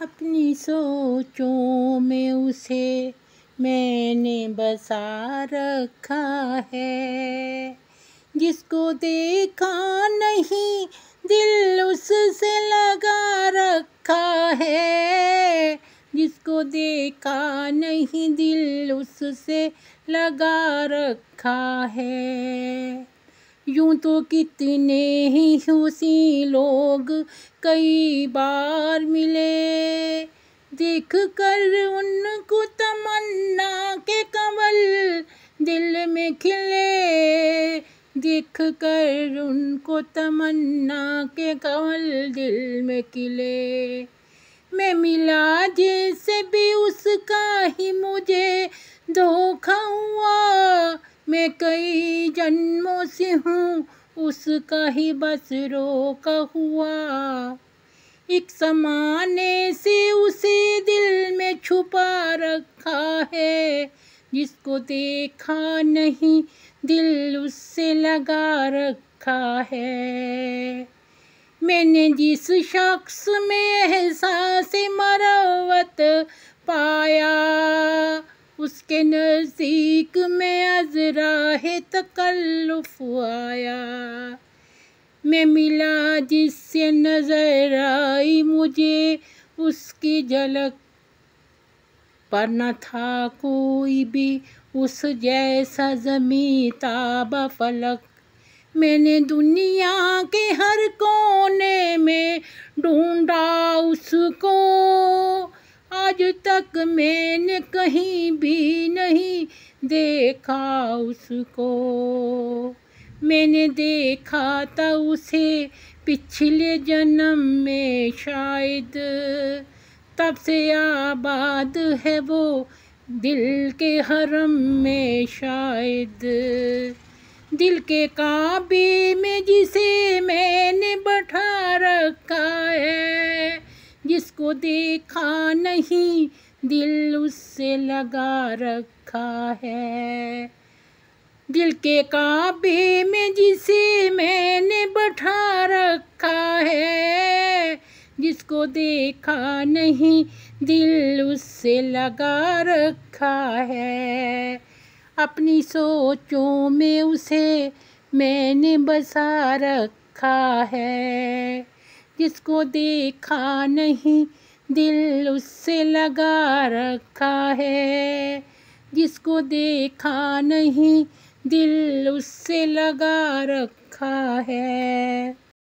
अपनी सोचों में उसे मैंने बसा रखा है। जिसको देखा नहीं दिल उससे लगा रखा है। जिसको देखा नहीं दिल उससे लगा रखा है। यूं तो कितने ही खुशी लोग कई बार मिले, देख कर उनको तमन्ना के कमल दिल में खिले। देख कर उनको तमन्ना के कमल दिल में खिले। मैं मिला जिससे भी उसका ही मुझे धोखा हुआ। मैं कई जन्मों से हूँ उसका ही बस रोका हुआ। एक ज़माने से उसे दिल में छुपा रखा है। जिसको देखा नहीं दिल उससे लगा रखा है। मैंने जिस शख्स में एहसास मरवत पाया, उसके नज़दीक में अज़राहे तकल्लुफ़ आया। मैं मिला जिससे नज़र आई मुझे उसकी झलक, पर न था कोई भी उस जैसा ज़मीं ताबा फलक। मैंने दुनिया के हर कोने में ढूंढा उसको, आज तक मैंने कहीं भी नहीं देखा उसको। मैंने देखा था उसे पिछले जन्म में शायद, तब से आबाद है वो दिल के हरम में शायद। दिल के काबे में जिसे मैंने बैठा रखा है। जिसको देखा नहीं दिल उससे लगा रखा है। दिल के काबे में जिसे मैंने बैठा रखा है। जिसको देखा नहीं दिल उससे लगा रखा है। अपनी सोचों में उसे मैंने बसा रखा है। जिसको देखा नहीं दिल उससे लगा रखा है। जिसको देखा नहीं दिल उससे लगा रखा है।